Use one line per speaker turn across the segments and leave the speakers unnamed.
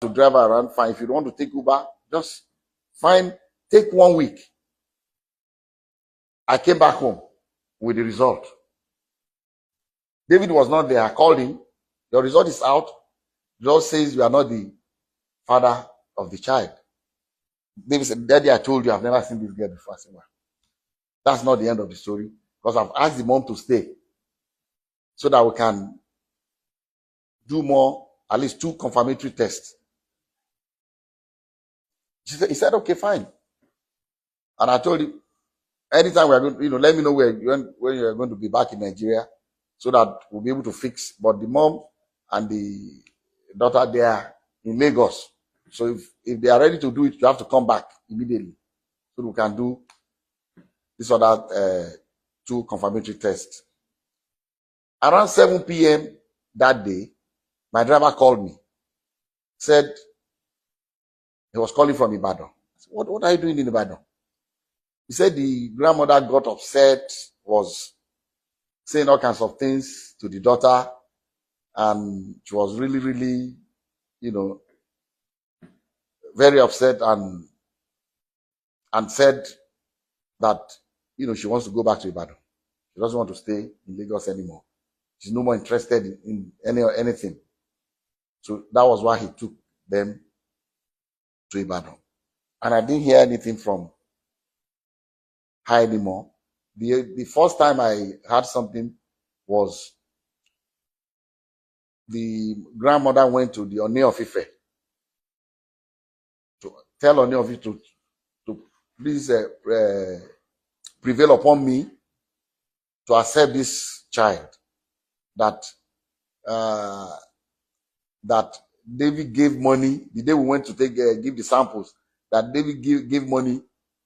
to drive around, fine. If you don't want to take Uber, just take 1 week. I came back home with the result. David was not there. I called him. Your result is out. The result says you are not the father of the child. David said, Daddy, I told you I've never seen this girl before. I said, well, that's not the end of the story, because I've asked the mom to stay so that we can do more, at least 2 confirmatory tests. He said, okay, fine. And I told him, anytime we are going, let me know when you are going to be back in Nigeria so that we'll be able to fix. But the mom and the daughter, they are in Lagos. So if they are ready to do it, you have to come back immediately so we can do this other 2 confirmatory tests. Around 7 p.m. that day, my driver called me, said he was calling from Ibadan. I said, what are you doing in Ibadan? He said the grandmother got upset, was saying all kinds of things to the daughter, and she was really, really, very upset, and said that, she wants to go back to Ibadan. She doesn't want to stay in Lagos anymore. She's no more interested in anything. So that was why he took them to Ibadan. And I didn't hear anything from her anymore. The first time I heard something was the grandmother went to the Oni of Ife to tell Oni of Ife to please prevail upon me to accept this child that David gave money the day we went to give the samples, that David gave money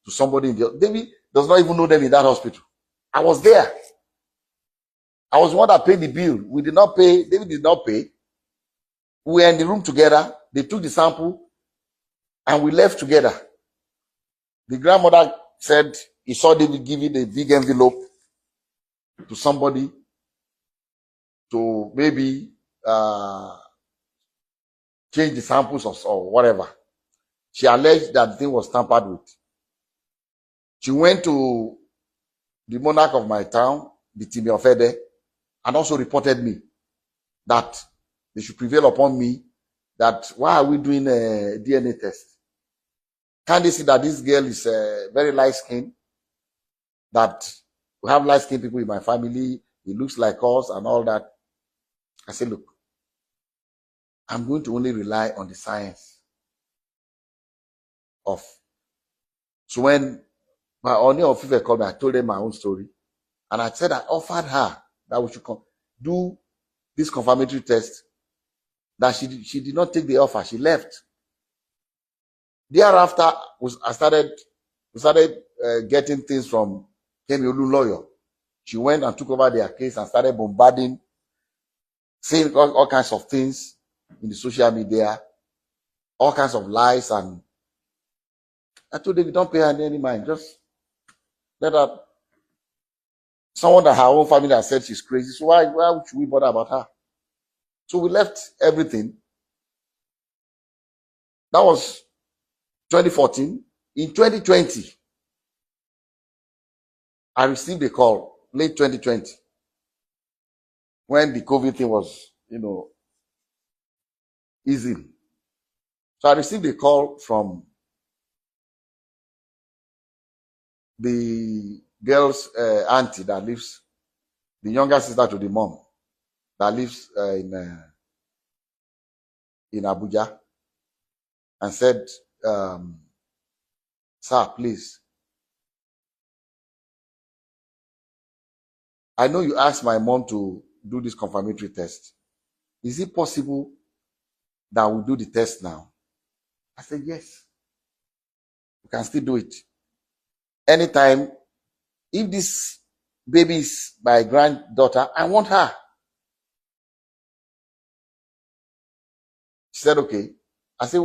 to somebody in the David does not even know them in that hospital. I was there. I was the one that paid the bill. We did not pay. David did not pay. We were in the room together. They took the sample and we left together. The grandmother said he saw David giving a big envelope to somebody to maybe change the samples or whatever. She alleged that the thing was tampered with. She went to the monarch of my town, the Timi of Ede, and also reported me that they should prevail upon me, that why are we doing a DNA test? Can't they see that this girl is very light-skinned, that we have light-skinned people in my family, it looks like us and all that. I said, look, I'm going to only rely on the science of. So when my Oni of Ife called me, I told them my own story. And I said I offered her that we should do this confirmatory test. That she did not take the offer. She left. Thereafter, we started getting things from Olunloyo. She went and took over their case and started bombarding, saying all kinds of things in the social media, all kinds of lies. And I told David, don't pay her any mind. Just let her. Someone that her own family has said she's crazy. So why should we bother about her? So we left everything. That was 2014. In 2020, I received a call, late 2020, when the COVID thing was, easing. So I received a call from the girl's auntie that lives, the younger sister to the mom, that lives in Abuja, and said, sir, please, I know you asked my mom to do this confirmatory test. Is it possible that we do the test now? I said, yes. We can still do it. Anytime, if this baby is my granddaughter, I want her. She said, okay. I said,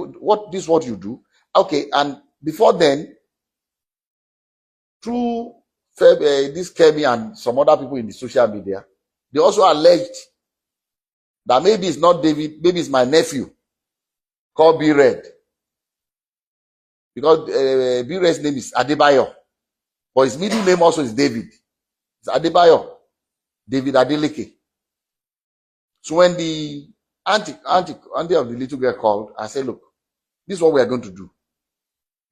this is what you do? Okay, and before then, through this Kemi and some other people in the social media, they also alleged that maybe it's not David, maybe it's my nephew called B Red. Because B Red's name is Adebayo. But his middle name also is David. It's Adebayo. David Adeleke. So when the auntie of the little girl called, I said, look, this is what we are going to do.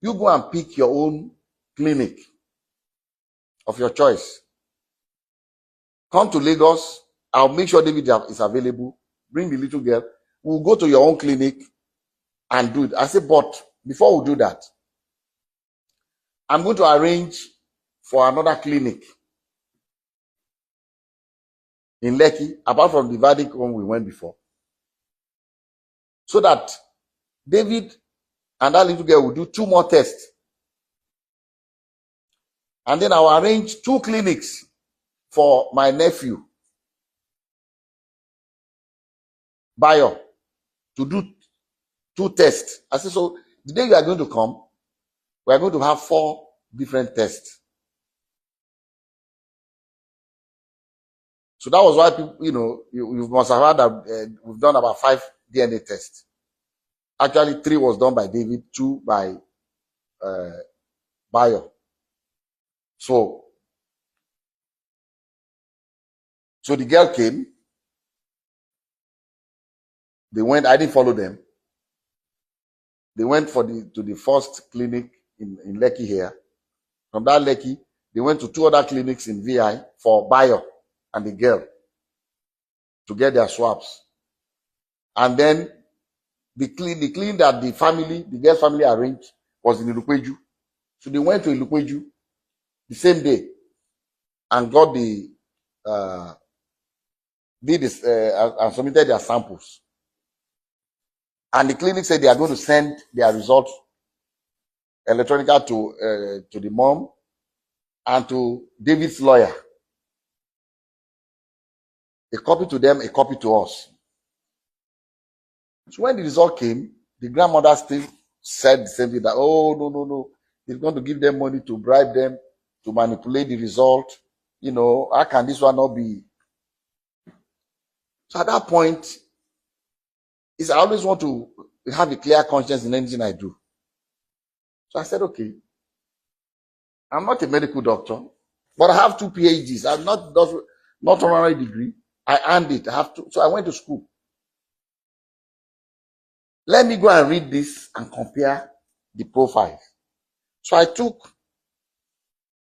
You go and pick your own clinic of your choice. Come to Lagos. I'll make sure David is available. Bring the little girl. We'll go to your own clinic and do it. I said, but before we do that, I'm going to arrange for another clinic in Lekki, apart from the Vedic one we went before. So that David and that little girl will do 2 more tests. And then I'll arrange 2 clinics for my nephew, Bayo, to do 2 tests. I said, so the day you are going to come, we are going to have 4 different tests. So that was why people, you must have heard that we've done about 5 DNA tests. Actually, 3 was done by David, 2 by Bayo. So the girl came. They went. I didn't follow them. They went to the first clinic in Lekki here. From that Lekki, they went to 2 other clinics in VI for Bayo and the girl to get their swabs. And then the clinic that the girl's family arranged was in Ilukweju. So they went to Ilukweju the same day and got and submitted their samples. And the clinic said they are going to send their results electronically to the mom and to David's lawyer. A copy to them, a copy to us. So when the result came, the grandmother still said the same thing, that, oh, no, they're going to give them money to bribe them to manipulate the result. How can this one not be? So at that point, I always want to have a clear conscience in anything I do. So I said, okay, I'm not a medical doctor, but I have 2 PhDs. I'm not honorary degree. I earned it. So I went to school. Let me go and read this and compare the profiles. So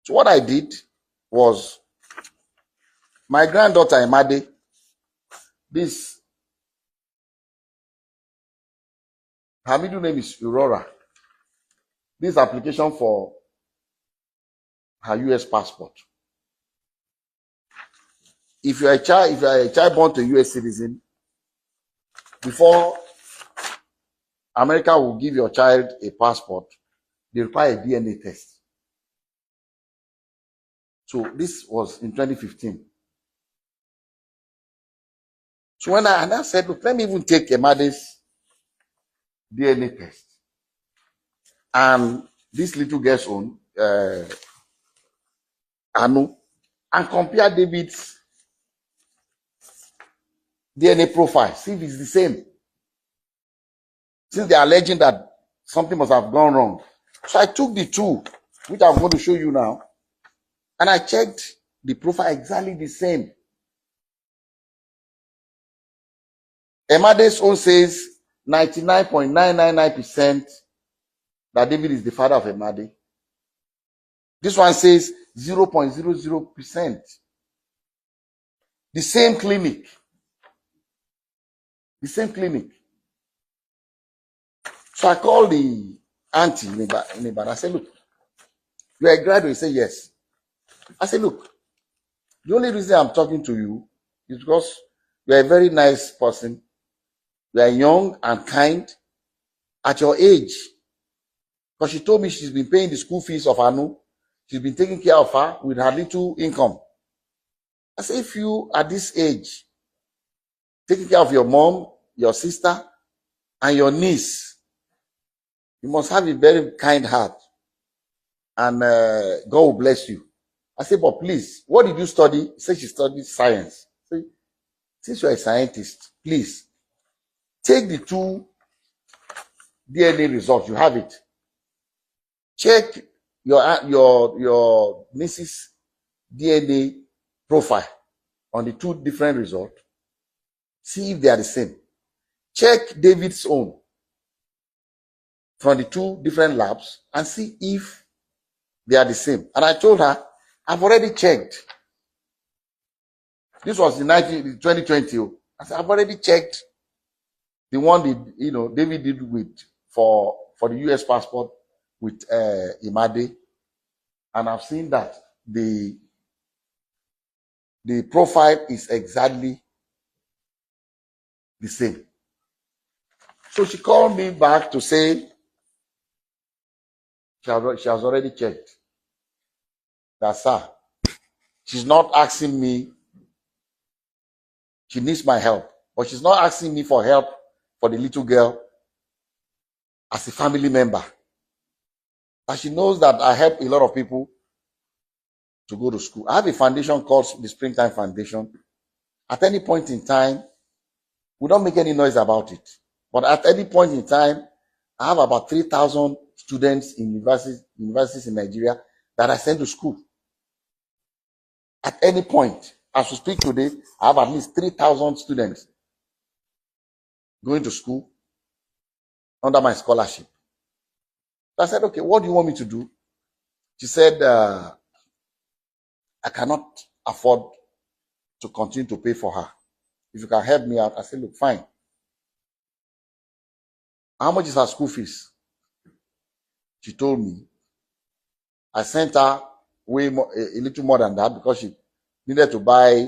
what I did was, my granddaughter Emade, her middle name is Aurora. This application for her US passport. If you are a child born to a US citizen, before America will give your child a passport, they require a DNA test. So this was in 2015. So when I said, look, let me even take Emade's DNA test and this little girl's own, Anu, and compare David's DNA profile, see if it's the same. Since they are alleging that something must have gone wrong. So I took the 2, which I'm going to show you now, and I checked the profile exactly the same. Emade's own says 99.999% that David is the father of Emade. This one says 0.00%. The same clinic. The same clinic. So I called the auntie in Ibadan. I said, look, you are a graduate? He said, yes. I said, look, the only reason I'm talking to you is because you are a very nice person. You are young and kind at your age. Because she told me she's been paying the school fees of Anu. She's been taking care of her with her little income. I said, if you at this age, taking care of your mom, your sister, and your niece, you must have a very kind heart. And God will bless you. I said, but please, what did you study? She said she studied science. I said, since you're a scientist, please, take the 2 DNA results. You have it. Check your niece's DNA profile on the two different results. See if they are the same. Check David's own from the two different labs and see if they are the same. And I told her, I've already checked. This was in 2020. I said, I've already checked the one David did with for the US passport with Imade, and I've seen that the profile is exactly the same. So she called me back to say she has already checked. That, sir, she's not asking me. She needs my help, but she's not asking me for help for the little girl as a family member. And she knows that I help a lot of people to go to school. I have a foundation called the Springtime Foundation. At any point in time, we don't make any noise about it. But at any point in time, I have about 3,000 students in universities in Nigeria that I send to school. At any point, as we speak today, I have at least 3,000 students going to school under my scholarship. So I said, okay, what do you want me to do? She said, I cannot afford to continue to pay for her. If you can help me out. I said, look, fine. How much is her school fees? She told me. I sent her way more, a little more than that, because she needed to buy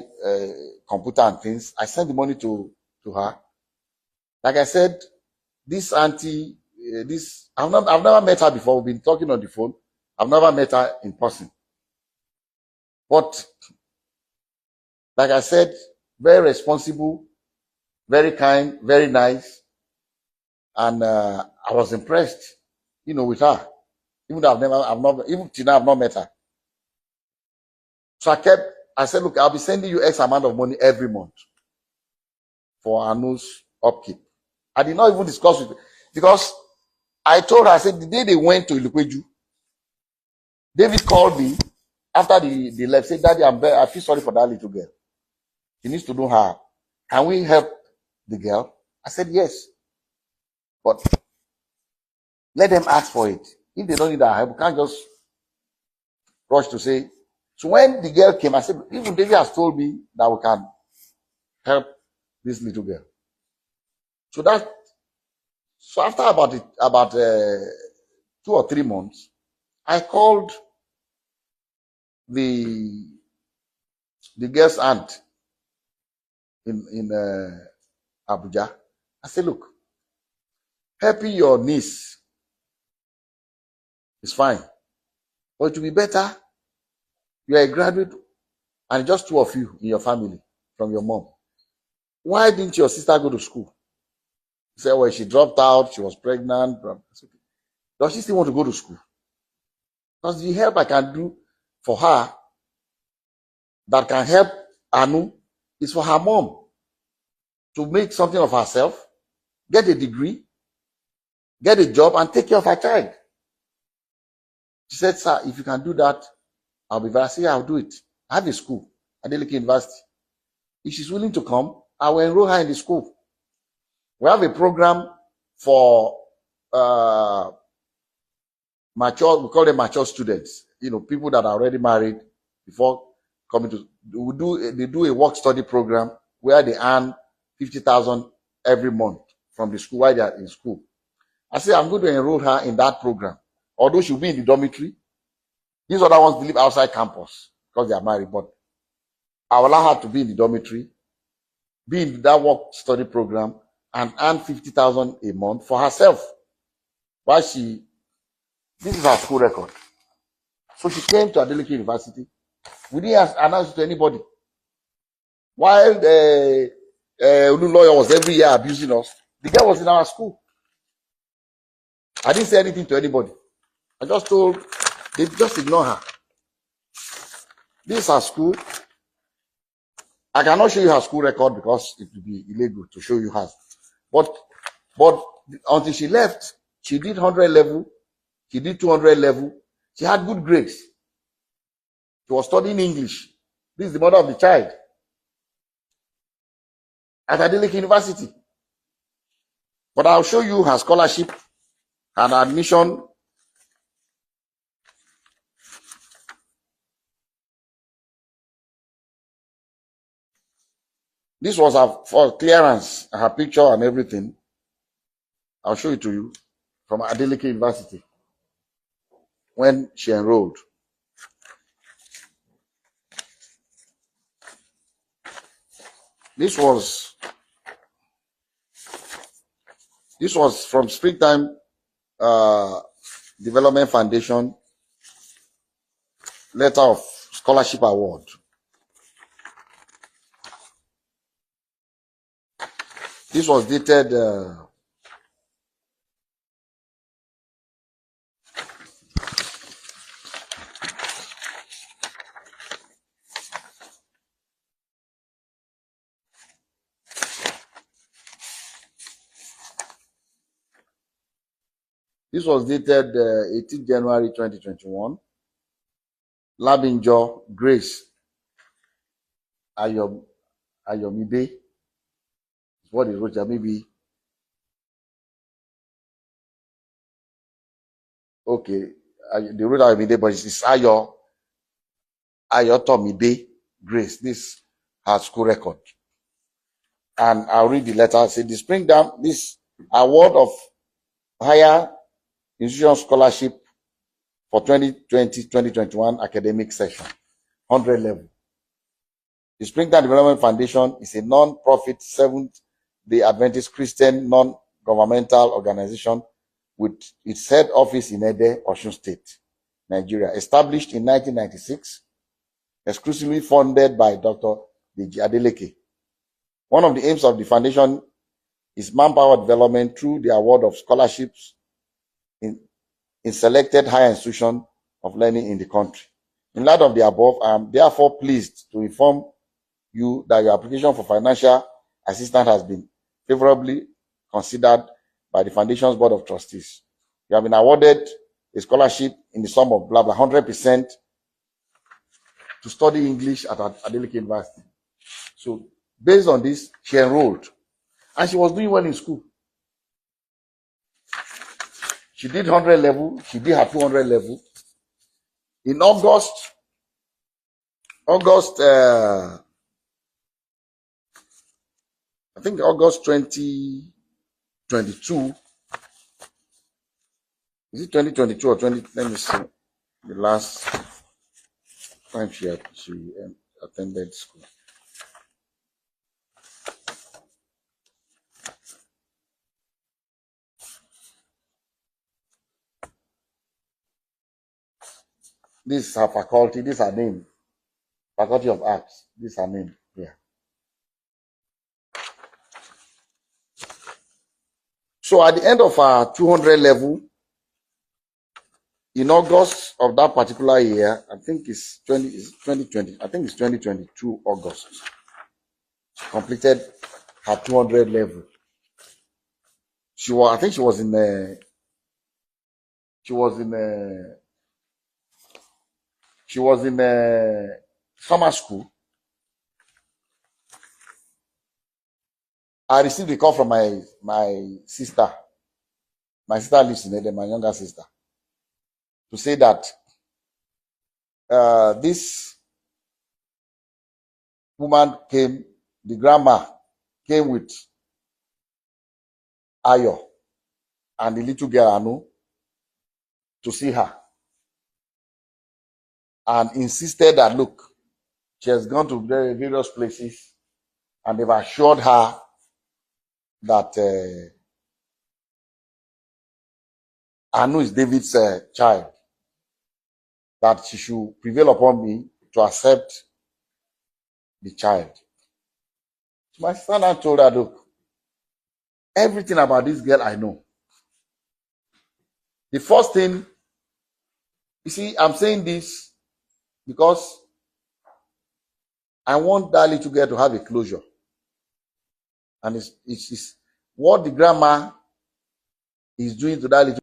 computer and things. I sent the money to her. Like I said, this auntie, I've never met her before. We've been talking on the phone. I've never met her in person. But like I said, very responsible, very kind, very nice. And I was impressed, with her. Even though even till now I've not met her. So I said, look, I'll be sending you X amount of money every month for Anu's upkeep. I did not even discuss with her, because I told her, I said, the day they went to Olunloyo, David called me after they left, said, Daddy, I feel sorry for that little girl. She needs to know her. Can we help the girl? I said, yes. But let them ask for it. If they don't need our help, we can't just rush to say. So when the girl came, I said, even David has told me that we can help this little girl. So after about 2 or 3 months, I called the girl's aunt in Abuja. I said, look, helping your niece is fine, but it will be better. You are a graduate and just 2 of you in your family from your mom. Why didn't your sister go to school? He said, well, she dropped out, she was pregnant. Does she still want to go to school? Because the help I can do for her that can help Anu is for her mom to make something of herself, get a degree, get a job, and take care of her child. She said, sir, if you can do that, I'll be very. I said, yeah, I'll do it. I have a school, Adeleke University. If she's willing to come, I will enroll her in the school. We have a program for mature, we call them mature students, people that are already married before coming to, they do a work study program where they earn 50,000 every month from the school while they are in school. I say, I'm going to enroll her in that program. Although she'll be in the dormitory, these other ones live outside campus because they are married, but I will allow her to be in the dormitory, be in that work study program, and earn 50,000 a month for herself. While this is her school record. So she came to Adeleke University. We didn't announce it to anybody. While Olunloyo was every year abusing us, the girl was in our school. I didn't say anything to anybody. I just told, they just ignore her. This is her school. I cannot show you her school record because it would be illegal to show you hers. But until she left, She did 100 level. She did 200 level. She had good grades. She was studying English. This is the mother of the child at Adeleke University. But I'll show you her scholarship and admission. This was her for clearance, her picture and everything. I'll show it to you from Adeleke University when she enrolled. This was from Springtime Development Foundation letter of scholarship award. This was dated This was dated 18 January 2021. Labinjo Grace Ayomide is what he wrote here. Maybe okay. They wrote Ayomide, but it's Ayotomide Grace. This her school record. And I'll read the letter. Say the Springtime, this award of higher institution scholarship for 2020-2021 academic session, 100 level. The Springtime Development Foundation is a non-profit Seventh-day Adventist Christian non-governmental organization with its head office in Ede, Osun State, Nigeria. Established in 1996, exclusively funded by Dr. Adeleke. One of the aims of the foundation is manpower development through the award of scholarships in selected higher institutions of learning in the country. In light of the above, I am therefore pleased to inform you that your application for financial assistance has been favorably considered by the Foundation's Board of Trustees. You have been awarded a scholarship in the sum of blah blah 100% to study English at Adeleke University. So based on this, she enrolled and she was doing well in school. She did 100 level, she did her 200 level. In August, I think August 2022, is it 2022 or 20, let me see, the last time she attended school. This is her faculty, this is her name. Faculty of Arts, this is her name here. So at the end of our 200 level, in August of that particular year, I think it's 2020, I think it's 2022 August, she completed her 200 level. I think she was in summer school. I received a call from my sister. My sister lives in Ede, my younger sister, to say that this woman came, the grandma came with Ayo and the little girl Anu to see her and insisted that, look, she has gone to various places and they've assured her that Anu is David's child, that she should prevail upon me to accept the child. So my sister now told her, look, everything about this girl I know. The first thing, you see, I'm saying this because I want that little girl to have a closure. And it's what the grandma is doing to that little